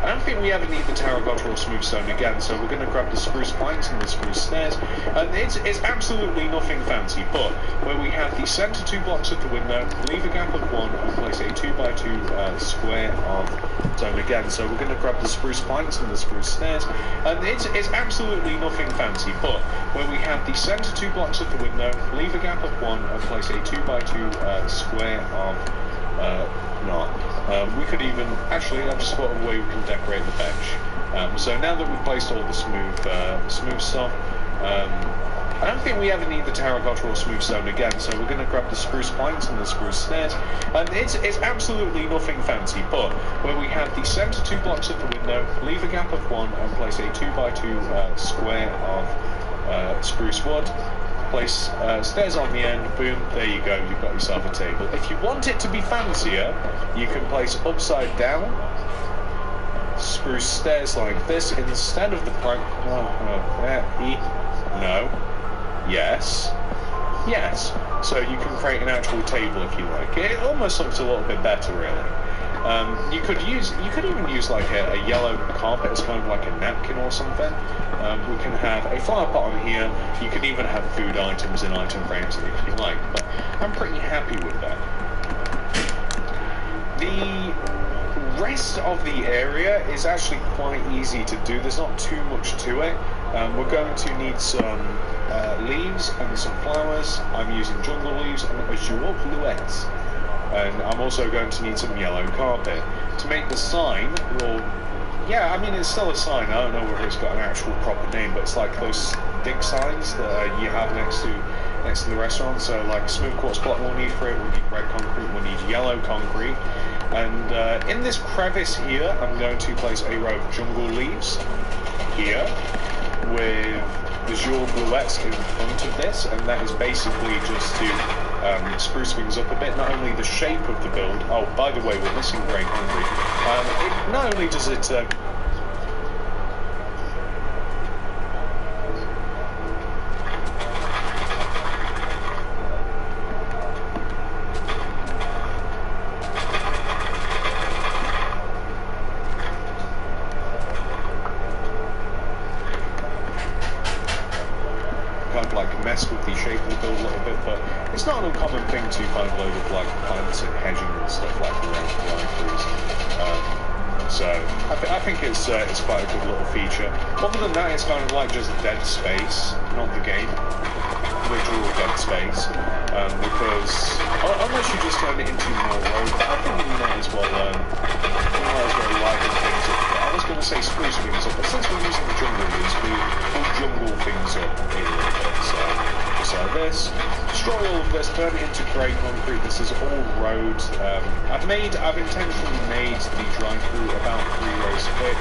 Speaker 2: I don't think we ever need the terracotta or smooth stone again, so we're going to grab the spruce planks and the spruce stairs. And it's absolutely nothing fancy, but where we have the centre 2 blocks of the window, leave a gap of 1 and place a 2x2 square of zone again. So we're going to grab the spruce planks and the spruce stairs, and it's absolutely nothing fancy, but where we have the centre 2 blocks of the window, leave a gap of 1 and place a 2x2 square of we could even, actually, I've just thought of a way we can decorate the bench. So now that we've placed all the smooth stuff, I don't think we ever need the terracotta or smooth stone again, so we're going to grab the spruce planks and the spruce stairs, and it's absolutely nothing fancy, but where we have the centre 2 blocks of the window, leave a gap of 1 and place a 2x2 square of spruce wood, place stairs on the end, boom, there you go, you've got yourself a table. If you want it to be fancier, you can place upside down spruce stairs like this instead of the plank. No. Yes. So you can create an actual table if you like. It almost looks a little bit better, really. You could even use like a yellow carpet as kind of like a napkin or something. We can have a flower pot on here. You can even have food items in item frames if you like, but I'm pretty happy with that. The rest of the area is actually quite easy to do. There's not too much to it. We're going to need some leaves and some flowers. I'm using jungle leaves and azure bluets. And I'm also going to need some yellow carpet. To make the sign, well, yeah, I mean, it's still a sign. I don't know whether it's got an actual proper name, but it's like those dig signs that you have next to the restaurant. So, like, smooth quartz block we'll need for it, we'll need red concrete, we'll need yellow concrete. And in this crevice here, I'm going to place a row of jungle leaves here with azure bluets in front of this, and that is basically just to spruce things up a bit. Not only the shape of the build, oh, by the way, we're missing grey concrete. Not only does it with the shape of the build a little bit, but it's not an uncommon thing to find a load of like plants and hedging and stuff like around drive-throughs. So I think it's quite a good little feature. Other than that, it's kind of like just dead space, not the game, literal dead space. Because unless you just turn it into more road, I think we might as well liven things up. I was going to say spruce things up, but since we're using the jungle leaves, we'll jungle things up a little bit. So just like this, destroy all of this, turn it into grey concrete. This is all roads. I've intentionally made the drive-through about 3 rows thick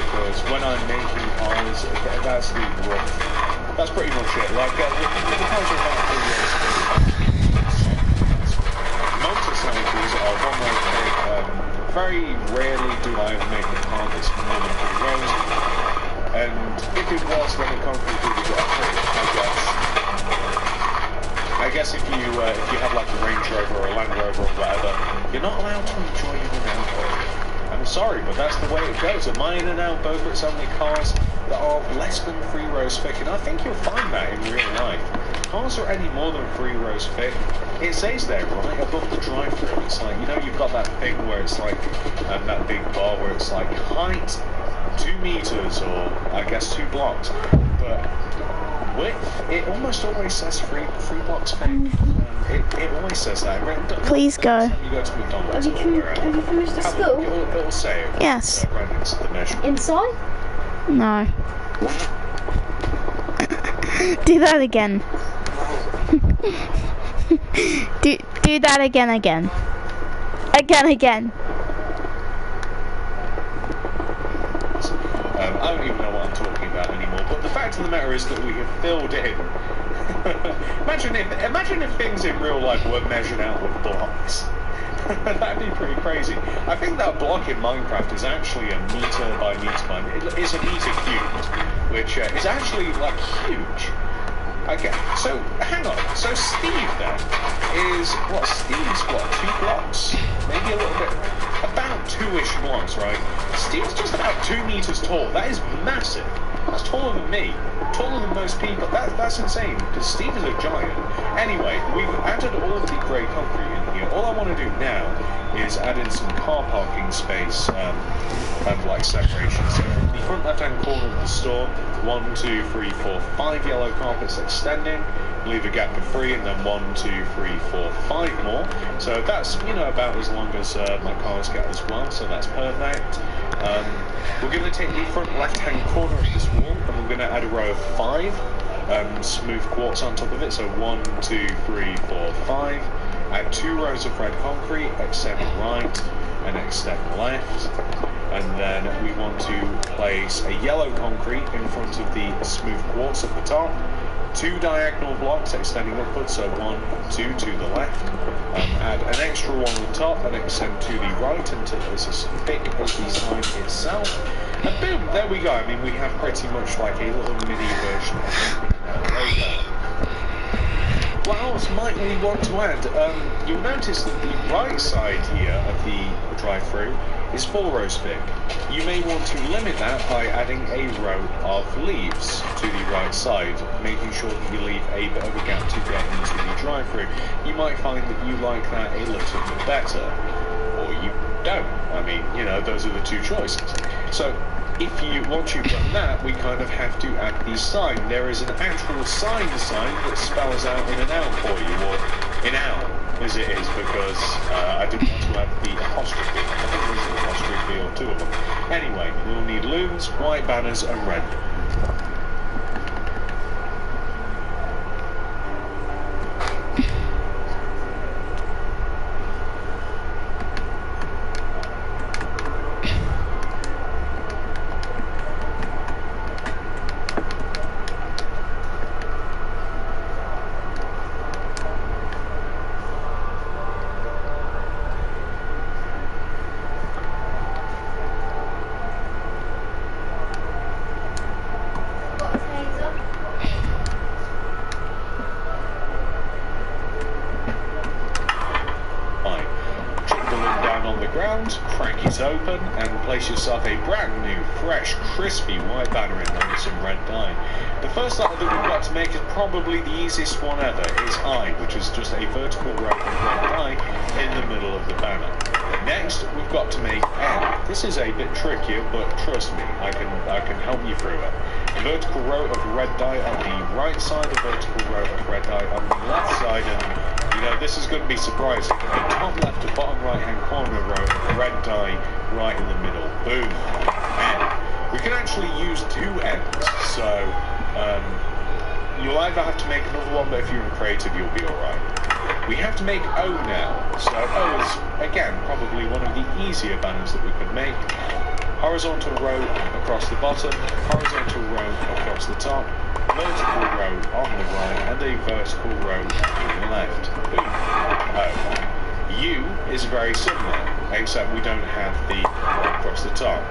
Speaker 2: because when I'm making cars, that's the rough. That's pretty much it. Like the cars are about 3 years ago. Motorcycles are one way to make. Very rarely do I ever make a car that's more than 3 rows. And if it was, then it can't completely get through, I guess if you have like a Range Rover or a Land Rover or whatever, you're not allowed to enjoy In-N-Out Burger. I'm sorry, but that's the way it goes. At my In-N-Out Burger, it's only cars that are less than 3 rows thick, and I think you'll find that in real life. Cars are any more than 3 rows thick, it says there, right above the drive-thru. It's like, you know, you've got that thing where it's like, that big bar where it's like height 2 meters, or I guess 2 blocks, but width, it almost always says 3 blocks thick. It always says that.
Speaker 1: Please go.
Speaker 2: You go to McDonald's
Speaker 4: Have you finished the school?
Speaker 2: It'll say it.
Speaker 1: Yes.
Speaker 2: The measurement.
Speaker 4: Inside?
Speaker 1: No. Do that again. do that again. Again.
Speaker 2: I don't even know what I'm talking about anymore, but the fact of the matter is that we have filled in. Imagine if things in real life were measured out with blocks. That'd be pretty crazy. I think that block in Minecraft is actually a meter by meter it's a meter cubed, which is actually like huge. Okay, so hang on. So Steve then is Steve's 2 blocks? Maybe a little bit, about 2-ish blocks, right? Steve's just about 2 meters tall. That is massive. That's taller than me. Taller than most people. That's insane, because Steve is a giant. Anyway, we've added all of the grey concrete in here. All I want to do now is add in some car parking space, like separation. So from the front left-hand corner of the store, 1, 2, 3, 4, 5 yellow carpets extending. Leave a gap of 3, and then 1, 2, 3, 4, 5 more. So that's, you know, about as long as my cars get as well. So that's perfect. We're going to take the front left-hand corner of this wall, and we're going to add a row of 5 smooth quartz on top of it. So 1, 2, 3, 4, 5. Add 2 rows of red concrete, extend right and extend left. And then we want to place a yellow concrete in front of the smooth quartz at the top. 2 diagonal blocks extending upwards, so 1, 2 to the left. Add an extra one on top and extend to the right until it's as thick as the sign itself. And boom, there we go. I mean, we have pretty much like a little mini version of it. There you go. What else might we want to add? You'll notice that the right side here of the drive-thru is 4 rows thick. You may want to limit that by adding a row of leaves to the right side, making sure that you leave a bit of a gap to get into the drive-thru. You might find that you like that a little bit better, or you don't. I mean, you know, those are the 2 choices. So, once you've done that, we kind of have to add the sign. There is an actual sign that spells out In-N-Out for you, or In-Out, as it is, because I didn't want to add the apostrophe. I think there's an apostrophe or 2 of them. Anyway, we'll need looms, white banners, and red. Crank it open and place yourself a brand new, fresh, crispy white banner in there with some red dye. The first letter that we've got to make is probably the easiest one ever, is I, which is just a vertical row of red dye in the middle of the banner. Next, we've got to make N. This is a bit trickier, but trust me, I can help you through it. A vertical row of red dye on the right side, a vertical row of red dye on the left side, and you know, this is going to be surprising. A top left to bottom right hand corner row of red dye right in the middle. Boom. N. We can actually use 2 N's, so you'll either have to make another one, but if you're creative, you'll be alright. We have to make O now. So O is, again, probably one of the easier banners that we could make. horizontal row across the bottom, horizontal row across the top, vertical row on the right, and a vertical row on the left. Boom. Oh. U is very similar, except we don't have the across the top.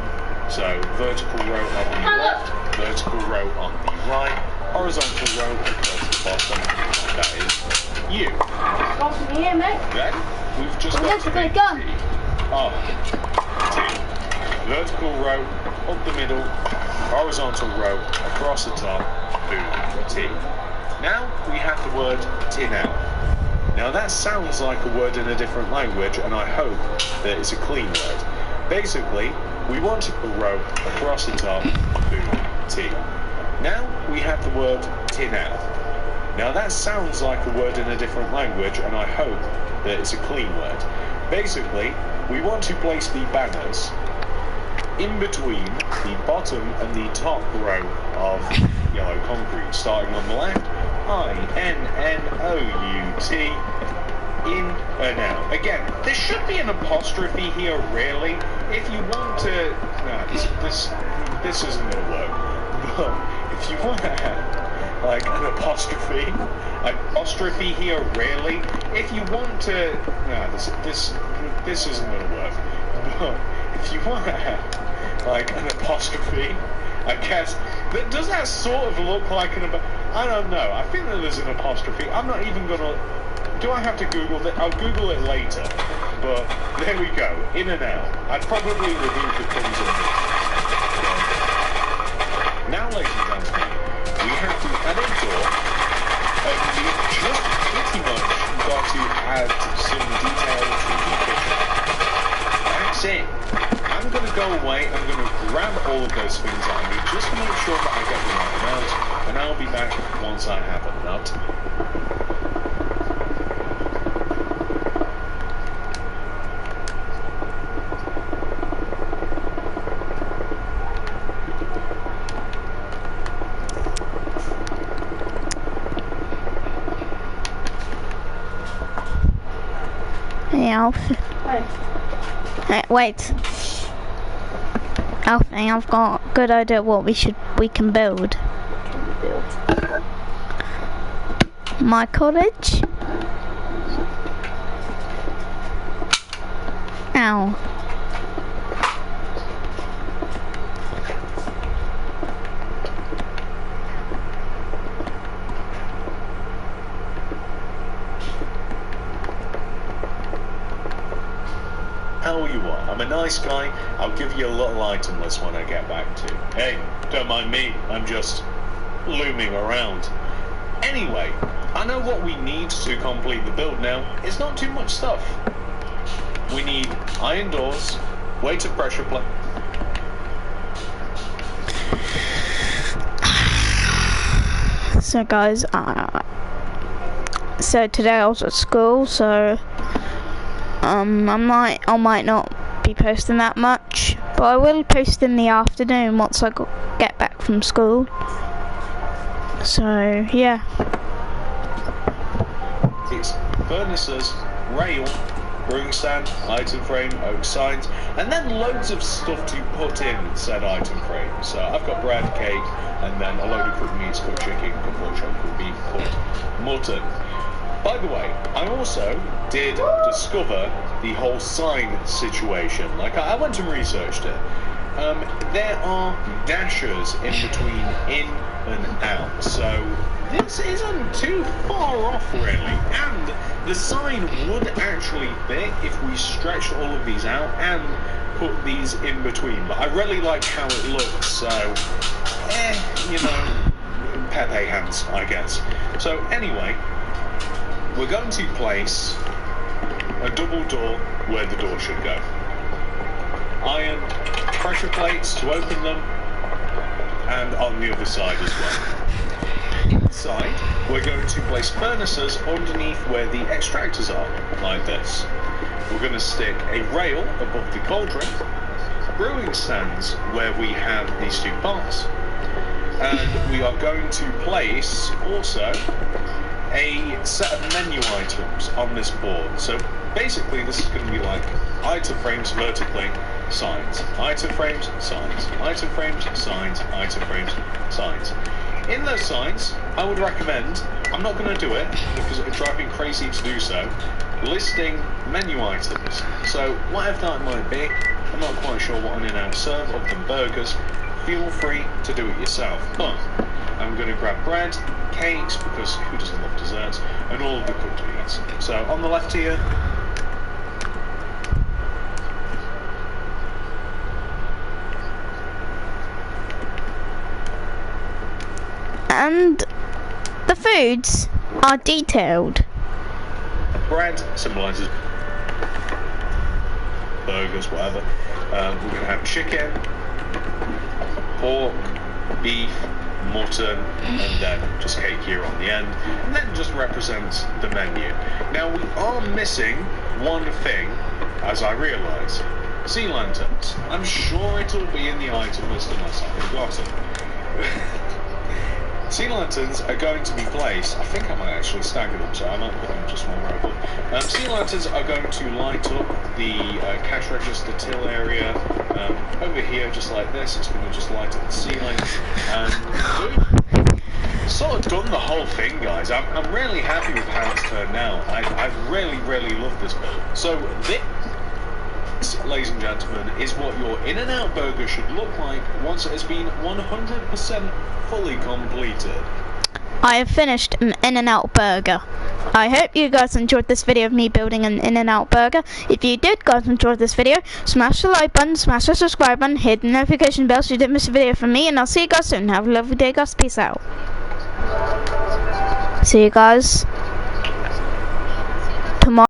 Speaker 2: So vertical row on the left, vertical row on the right, horizontal row across the bottom. That is U.
Speaker 4: Got me here, mate.
Speaker 2: Then we've just
Speaker 4: I'm
Speaker 2: got to
Speaker 4: going
Speaker 2: make
Speaker 4: to gun.
Speaker 2: T. Oh, T. Vertical row up the middle, horizontal row across the top. Boom. T. Now we have the word tin out. Now that sounds like a word in a different language, and I hope that it's a clean word. Basically, we want a row across the top, boom, T. Now we have the word tin out. Now that sounds like a word in a different language, and I hope that it's a clean word. Basically, we want to place the banners in between the bottom and the top row of yellow concrete, starting on the left, I-N-N-O-U-T, in and out. Again, there should be an apostrophe here, really. If you want to... No, this isn't going to work. But if you want to have, like, an apostrophe here, really. If you want to... No, this isn't going to work. But if you want to have, like, an apostrophe, I guess... Does that sort of look like an... I don't know. I think that there's an apostrophe. I'm not even going to... Do I have to Google that? I'll Google it later. But there we go. In and out. I'd probably remove the things in this. Now, ladies and gentlemen, we have to add a door. And we've just pretty much got to add some detail to the picture. That's it. I'm going to go away. I'm going to grab all of those things that I need just to make sure that I get the right amount. And I'll be back once I have a nut.
Speaker 1: Hey, Alf. Hey, wait. Alf, I've got a good idea what we can build. My cottage. Ow.
Speaker 2: How you are? I'm a nice guy. I'll give you a little item list when I get back to. Hey, don't mind me. I'm just looming around. Anyway, I know what we need to complete the build now. It's not too much stuff. We need iron doors, weighted pressure plate.
Speaker 1: So guys, so today I was at school, so I might not be posting that much, but I will post in the afternoon once I get back from school. So yeah.
Speaker 2: It's furnaces, rail, brewing stand, item frame, oak signs, and then loads of stuff to put in said item frame. So I've got bread, cake, and then a load of cooked meats, cooked chicken, cooked pork chop, cooked beef, cooked mutton. By the way, I also did discover the whole sign situation. Like, I went and researched it. There are dashers in between in and out, so this isn't too far off, really. And the sign would actually fit if we stretched all of these out and put these in between. But I really like how it looks, so, you know, Pepe hands, I guess. So anyway, we're going to place a double door where the door should go. Iron pressure plates to open them, and on the other side as well. Inside, we're going to place furnaces underneath where the extractors are, like this. We're going to stick a rail above the cauldron, brewing stands where we have these two pots, and we are going to place also a set of menu items on this board. So basically this is going to be like item frames vertically, signs, item frames, signs, item frames, signs, item frames, signs. In those signs, I would recommend, I'm not going to do it because it would drive me crazy to do so, listing menu items. So whatever that might be, I'm not quite sure what an in-out serve other than burgers, feel free to do it yourself. But I'm going to grab bread, cakes, because who doesn't love desserts, and all of the cooked meats. So on the left here,
Speaker 1: and the foods are detailed.
Speaker 2: bread symbolises burgers, whatever. We're going to have chicken, pork, beef, mutton, and then just cake here on the end, and that just represents the menu. Now we are missing one thing, as I realise: sea lanterns. I'm sure it'll be in the item list unless I've forgotten. Sea lanterns are going to be placed, I think I might actually stagger them, so I might put them just one row up. Sea lanterns are going to light up the cash register till area over here, just like this. It's going to just light up the ceiling, and sort of done the whole thing, guys. I'm really happy with how it's turned out. I really love this build. So this, ladies and gentlemen, is what your In-N-Out burger should look like once it has been 100% fully completed.
Speaker 1: I have finished an In-N-Out burger. I hope you guys enjoyed this video of me building an In-N-Out burger. If you did guys enjoy this video, smash the like button, smash the subscribe button, hit the notification bell so you don't miss a video from me, and I'll see you guys soon. Have a lovely day, guys. Peace out. See you guys.